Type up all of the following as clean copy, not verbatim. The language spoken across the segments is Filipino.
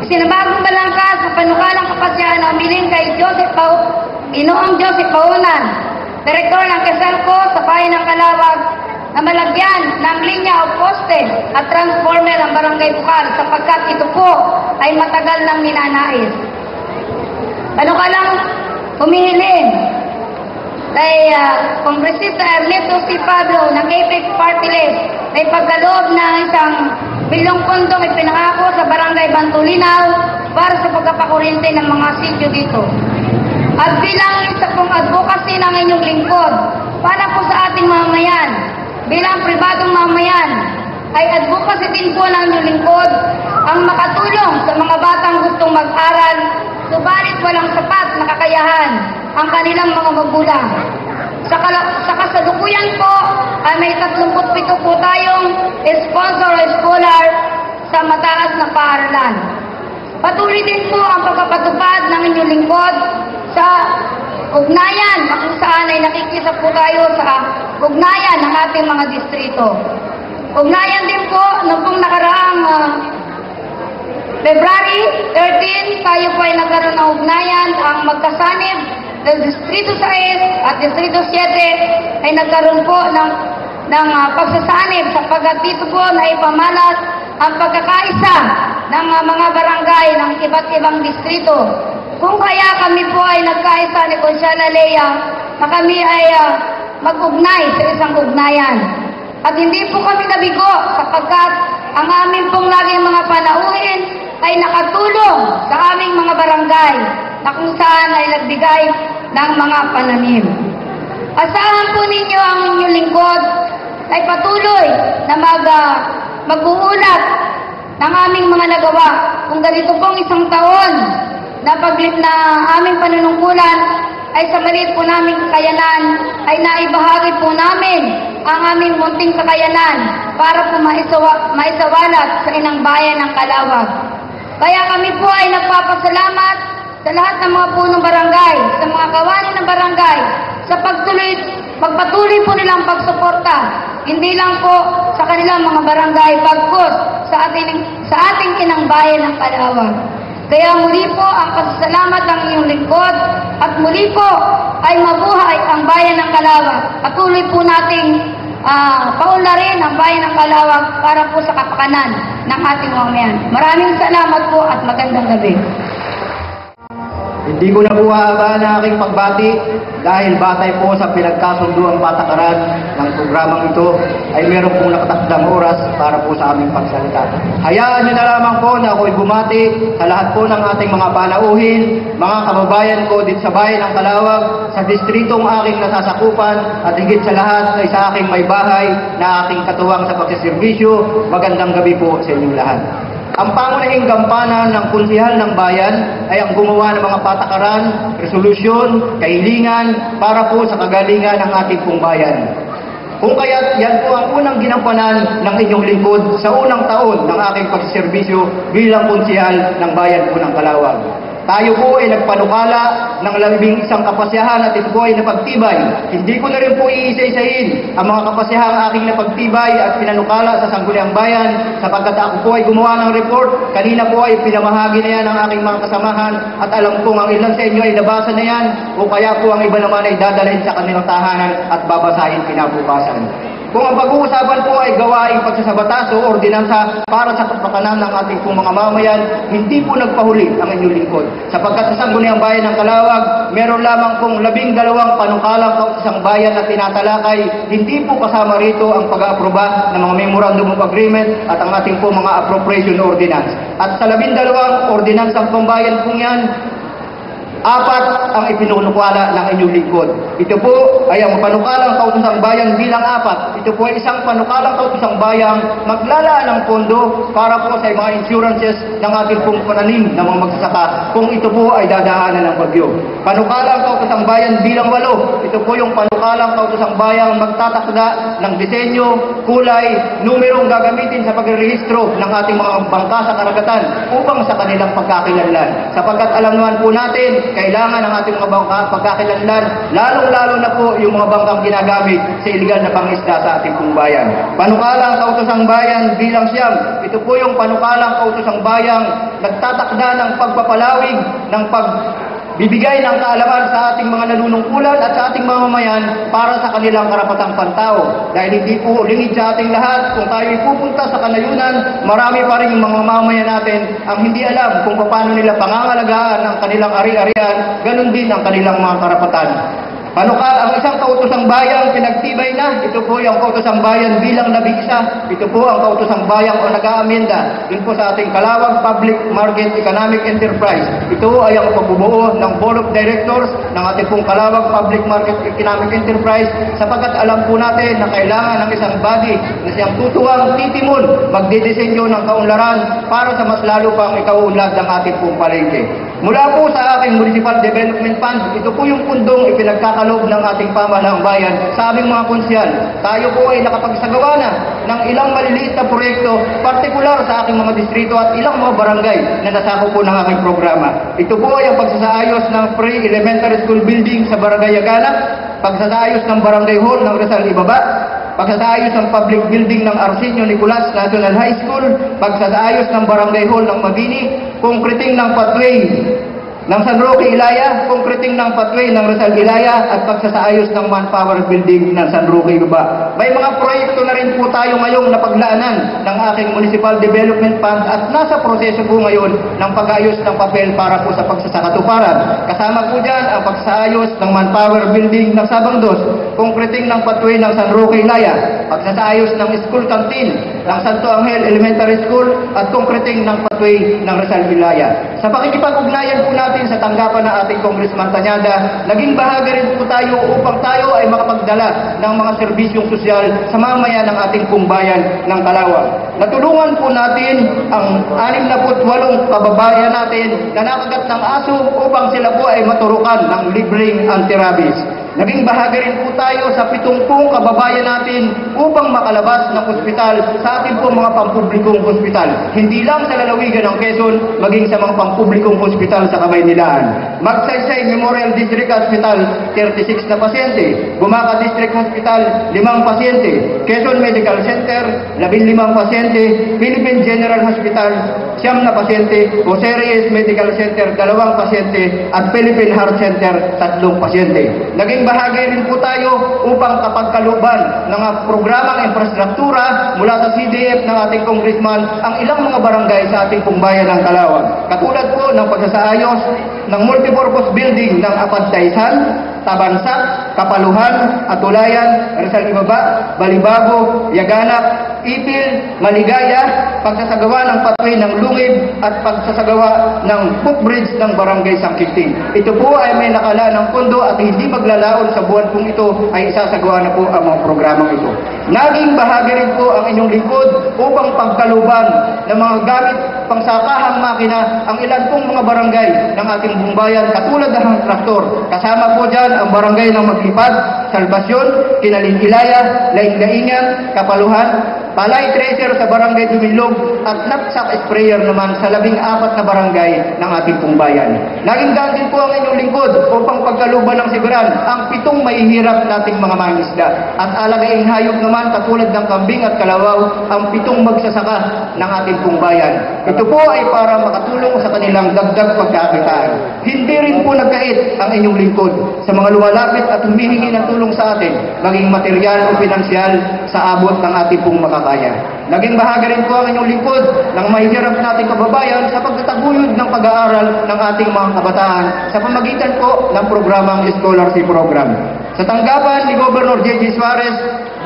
Isinabagong balangkas sa panukalang kapasyahan na umiling kay Inoong Joseph Paunan, Direktor ng Quezalco sa bayan ng Calawag, na malagyan ng linya o poste at transformer ang Barangay Bukal sapagkat ito po ay matagal nang ninanais. Panukalang humihiling kay Kongresista Ernesto C. Pablo ng APEC Party List ay pagkaloob ng isang bilyong pondong ipinangako sa Barangay Bantulinaw para sa pagkapakuryente ng mga sityo dito. At bilang isa pong advocacy ng inyong lingkod para po sa ating mamayan, bilang pribadong mamayan, ay advocacy din po ng inyong lingkod ang makatulong sa mga batang gustong mag-aral, subalit walang sapat na kakayahan ang kanilang mga magulang. Sa kasalukuyan po ay may 37 po tayong sponsor o scholar sa mataas na paaralan. Patuloy din po ang pagpapatupad ng inyong lingkod sa ugnayan kung saan ay nakikita po tayo sa ugnayan ng ating mga distrito. Ugnayan din po noong pong nakaraang February 13, tayo po ay nagkaroon ng ugnayan ang magkasanib ng Distrito 6 at Distrito 7 ay nagkaroon po ng pagsasanib sapagkat dito po na ipamalas ang pagkakaisa ng mga barangay ng iba't ibang distrito. Kung kaya kami po ay nagkaisa ni Consiala Lea na kami ay mag-ugnay sa isang ugnayan. At hindi po kami nabigo sapagkat ang aming pong laging mga panauhin ay nakatulong sa aming mga barangay na kung saan ay nagbigay ng mga pananim. Asahan po ninyo ang inyong lingkod ay patuloy na mag-uulat ng aming mga nagawa. Kung ganito pong isang taon na aming panunungkulan ay sa maliit po naming kakayanan ay naibahagi po namin ang aming munting kakayanan para po maisawalat sa inang bayan ng Calawag. Kaya kami po ay nagpapasalamat sa lahat ng mga punong barangay, sa mga kawani ng barangay, sa pagpatuloy po nilang pagsuporta, hindi lang po sa kanilang mga barangay, bagkus sa ating inang bayan ng Calawag. Kaya muli po ang pasasalamat ng iyong lingkod at muli po ay mabuhay ang bayan ng Calawag. Patuloy po nating paunlarin ang bayan ng Calawag para po sa kapakanan ng ating mamayan. Maraming salamat po at magandang gabi. Hindi ko na po hahaba na aking pagbati dahil batay po sa pinagkasunduang patakaran ng programang ito ay meron pong nakatakdang oras para po sa aming pagsalita. Hayaan nyo na lamang po na ako'y bumati sa lahat po ng ating mga panauhin, mga kababayan ko dito sa bayan ng Calawag, sa distritong aking nasasakupan at higit sa lahat ay sa aking may bahay na aking katuwang sa pagsiservisyo. Magandang gabi po sa inyong lahat. Ang pangunahing gampanan ng konsehal ng bayan ay ang gumawa ng mga patakaran, resolusyon, kahilingan para po sa kagalingan ng ating pong bayan. Kung kaya't yan po ang unang ginampanan ng inyong lingkod sa unang taon ng aking pagsiservisyo bilang konsehal ng bayan po ng Calawag. Tayo po ay nagpanukala ng 11 kapasyahan at ito po ay napagtibay. Hindi ko na rin po iisa-isahin ang mga kapasyahan aking napagtibay at pinanukala sa Sangguniang Bayan sapagkat ako po ay gumawa ng report. Kanina po ay pinamahagi na yan ng aking mga kasamahan at alam kong ang ilan sa inyo ay nabasa na yan o kaya po ang iba naman ay dadalhin sa kanilang tahanan at babasahin kinabukasan. Kung ang pag-uusapan po ay gawaing pagsasabatas o ordinansa para sa kapakanan ng ating pong mga mamayan, hindi po nagpahuli ang inyong lingkod. Sapagkat sa Sangguniang Bayan ng Calawag, meron lamang pong 12 panukalang kausang bayan na tinatalakay, hindi po kasama rito ang pag-aaproba ng mga Memorandum of Agreement at ang ating pong mga appropriation ordinance. At sa 12 ordinansang pambayan pong yan, 4 ang ipinunukala ng inyong lingkod. Ito po ay ang panukalang kautosang bayan bilang 4. Ito po ay isang panukalang kautosang bayang maglalaan ng pondo para po sa mga insurances ng ating pong pananim ng mga magsasaka kung ito po ay dadaanan ng bagyo. Panukalang kautosang bayan bilang 8. Ito po yung panukalang kautosang bayang magtatakda ng disenyo, kulay, numerong gagamitin sa pagrerehistro ng ating mga bangka sa karagatan upang sa kanilang pagkakilanlan. Sapagkat alam naman po natin, kailangan ng ating mga bangka pagkakilanlan, lalong-lalo na po yung mga bangkang ginagamit sa iligal na pangisda sa ating pong bayan. Panukalang kautosang bayan bilang 9. Ito po yung panukalang kautosang bayang nagtatakda ng pagpapalawig, ng pagbibigay ng kaalaman sa ating mga nanunungkulan at sa ating mamamayan para sa kanilang karapatang pantao. Dahil hindi po lingid sa ating lahat, kung tayo pupunta sa kanayunan, marami pa rin mga mamamayan natin ang hindi alam kung paano nila pangangalagaan ang kanilang ari-arian, ganun din ang kanilang mga karapatan. Panukal, ang isang kautosang bayan pinagtibay na. Ito po yung kautosang bayan bilang labing-isa. Ito po ang kautosang bayan o nag-aamenda dun po sa ating Calawag Public Market Economic Enterprise. Ito ay ang pagbubuo ng Board of Directors ng ating pong Calawag Public Market Economic Enterprise, sapagkat alam po natin na kailangan ng isang body na siyang tutuwang titimon, magdidisenyo ng kaunlaran para sa mas lalo pang ikaunlad ng ating pong palengke. Mula po sa ating Municipal Development Fund, ito po yung pundong ipinagkakaloob ng ating pamahalaang bayan sa aming mga konsyal. Tayo po ay nakapagsagawa na ng ilang maliliit na proyekto, partikular sa aking mga distrito at ilang mga barangay na nasako po ng aking programa. Ito po ay ang pagsasaayos ng pre-elementary school building sa Barangay Yagana, pagsasaayos ng Barangay Hall ng Rizal Ibaba, pagsasaayos ng public building ng Arsenio Nicolas National High School, pagsasaayos ng Barangay Hall ng Mabini, konkreting ng pathway ng San Roque Ilaya, konkreting ng pathway ng Rizal Ilaya, at pagsasaayos ng manpower building ng San Roque Ibaba. May mga proyekto na rin po tayo ngayong napaglaanan ng aking Municipal Development Fund at nasa proseso po ngayon ng pag-ayos ng papel para po sa pagsasakatuparan. Kasama po dyan ang pagsaayos ng manpower building ng Sabang Dos, konkreting ng pathway ng San Roque Ilaya, pagsasaayos ng school canteen ng Santo Angel Elementary School, at konkreting ng pathway ng Rizal Ilaya. Sa pakikipag-ugnayan po natin sa tanggapan ng ating Congressman Tanyada, naging bahagi rin po tayo upang tayo ay makapagdala ng mga serbisyong sosyal sa mamayan ng ating kumbayan ng Calawag. Natulungan po natin ang 68 kababayan natin na nakagat ng aso upang sila po ay maturukan ng libreng anti-rabies. Naging bahagi rin po tayo sa 70 kababayan natin upang makalabas ng ospital sa ating po mga pampublikong ospital. Hindi lang sa lalawigan ng Quezon, maging sa mga pampublikong ospital sa Kamaynilaan. Magsaysay Memorial District Hospital, 36 na pasyente. Bumaca District Hospital, 5 pasyente. Quezon Medical Center, 15 pasyente. Philippine General Hospital, 9 na pasyente. Jose Reyes Medical Center, 2 pasyente. At Philippine Heart Center, 3 pasyente. Naging bahagi rin po tayo upang kapagkaluban ng programang infrastruktura mula sa CDF ng ating congressman ang ilang mga barangay sa ating pumbayan ng Calawag. Katulad po ng pagsasaayos ng multipurpose building ng Apantaysan, Tabansak, Kapaluhan, Atulayan, Rizal Ibaba, Balibago, Yaganap, Ipil, Maligaya, pagsasagawa ng pathway ng Lungib, at pagsasagawa ng footbridge ng Barangay Sangkiting. Ito po ay may nakala ng pondo at hindi maglalaon sa buwan pong ito ay isasagawa na po ang mga programang ito. Naging bahagi rin po ang inyong lingkod upang pagkaluban ng mga gamit pangsakahang makina ang ilan pong mga barangay ng ating bumbayan katulad ng traktor. Kasama po dyan ang barangay ng Maglipad, Salvacion, Kinalinilaya, Laing-Laingan, Kapaluhan, Palay Tracer sa Barangay Dumilog, at knapsack sprayer naman sa 14 na barangay ng ating pumbayan. Naging daan din po ang inyong lingkod upang pagkaluban ng siguran ang 7 mahihirap nating mga mangisda at alagaing hayop naman katulad ng kambing at kalawaw ang 7 magsasaka ng ating pumbayan. Ito po ay para makatulong sa kanilang dagdag pagkakitaan. Hindi rin po nagkait ang inyong lingkod sa mga lumalapit at humihingi ng tulong sa atin, maging material o pinansyal sa abot ng ating pong makakaya. Naging bahagi rin po ang inyong lingkod ng mahihirap nating kababayan sa pagtataguyod ng pag-aaral ng ating mga kabataan sa pamagitan po ng programang Scholarship Program. Sa tanggapan ni Governor J.J. Suarez,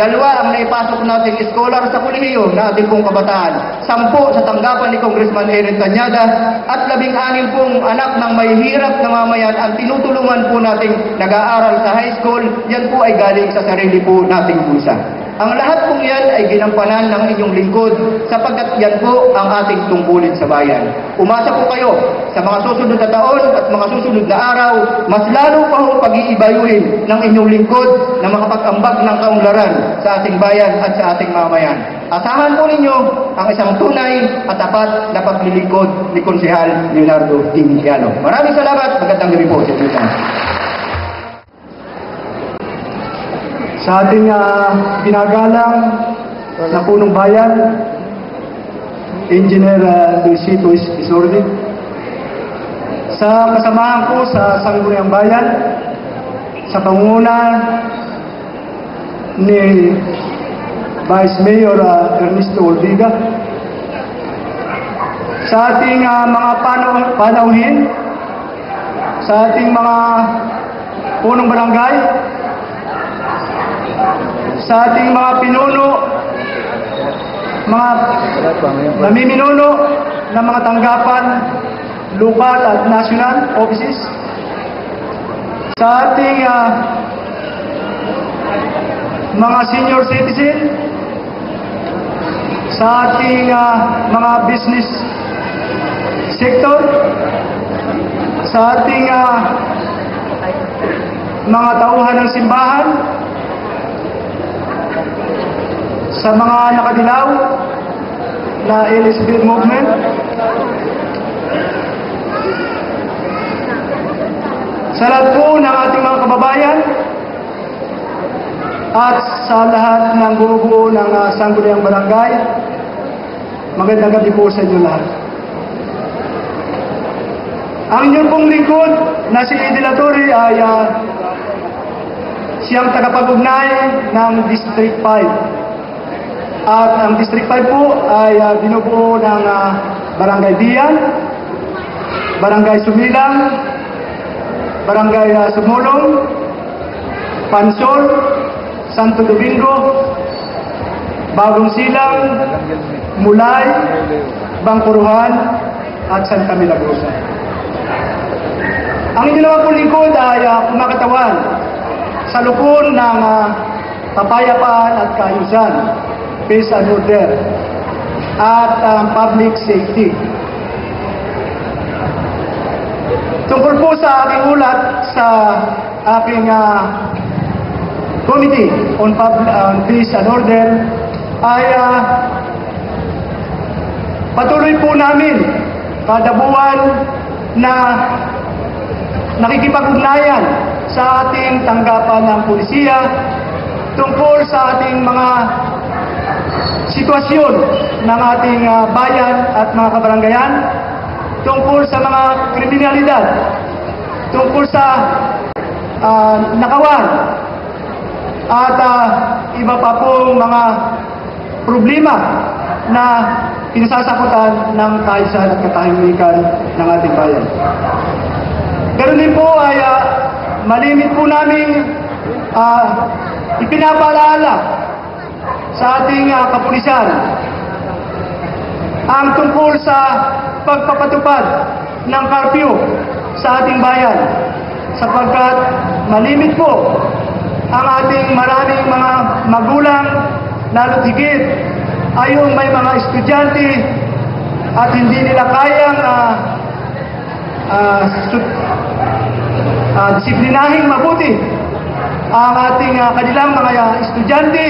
2 ang naipasok nating scholar sa kolehiyo na ating pong kabataan. 10 sa tanggapan ni Congressman Erin Tanyada at 16 pong anak ng mahihirap na mamayan ang tinutulungan po nating nag-aaral sa high school. Yan po ay galing sa sarili po nating bulsa. Ang lahat pong yan ay ginampanan ng inyong lingkod sapagkat yan po ang ating tungkulin sa bayan. Umasa po kayo sa mga susunod na taon at mga susunod na araw, mas lalo pa hong pag-iibayuhin ng inyong lingkod na makapag-ambag ng kaunlaran sa ating bayan at sa ating mamayan. Asahan po ninyo ang isang tunay at tapat na paglilingkod ni Konsehal Leonardo Dimitriano. Maraming salamat. Magandang gabi po sa inyo. Sa ating ginagalang na punong bayan, Engineer Luisito Isordi, sa kasamahan ko sa Sangguniang Bayan, sa panguna ni Vice Mayor Ernesto Ortiga, sa ating mga panauhin, sa ating mga punong barangay, sa ating mga pinuno, mga namiminuno ng mga tanggapan, lokal at national offices, sa ating mga senior citizen, sa ating mga business sector, sa ating mga tauhan ng simbahan, sa mga nakadilaw na LSB movement, sa lahat po ng ating mga kababayan, at sa lahat ng buo ng Sangguniang Barangay, magandang gabi po sa inyo lahat. Ang inyong pong lingkod na si Eddie Latore ay siyang tagapag-ugnay ng District 5. At ang District 5 po ay binubuo ng Barangay Biyan, Barangay Sumilang, Barangay Sumulong, Pansol, Santo Domingo, Bagong Silang, Mulay, Bangkuruhan, at Santa Milagrosa. Ang inyo naman po lingkod ay kumakatawan sa lupon ng kapayapaan at kaayusan, peace and order, at public safety. Tungkol po sa aking ulat sa aking Committee on Peace and Order ay patuloy po namin kada buwan na nakikipag-ugnayan sa ating tanggapan ng pulisiya tungkol sa ating mga sitwasyon ng ating bayan at mga kabaranggayan, tungkol sa mga kriminalidad, tungkol sa nakawan, at iba pa pong mga problema na pinasasakutan ng kaayusan at katahimikan ng ating bayan. Ganoon din po ay malimit po namin ipinapaalala sa ating kapulisan ang tungkol sa pagpapatupad ng curfew sa ating bayan, sapagkat malimit po ang ating maraming mga magulang, lalo't higit ay yung may mga estudyante at hindi nila kayang disiplinahin mabuti ang ating kanilang mga estudyante,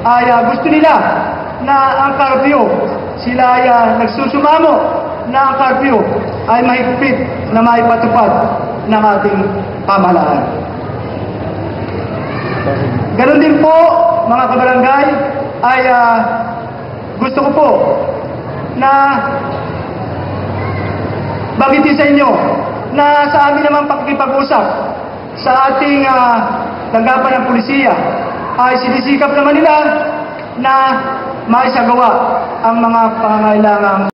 ay gusto nila na ang curfew, sila ay nagsusumamo na ang curfew ay mahigpit na maipatupad ng ating pamahalaan. Ganon din po, mga kabarangay, ay gusto ko po na banggitin sa inyo na sa amin naman pakikipag-usap sa ating tanggapan ng pulisiya ay sinisikap naman nila na maisagawa ang mga pangangailangang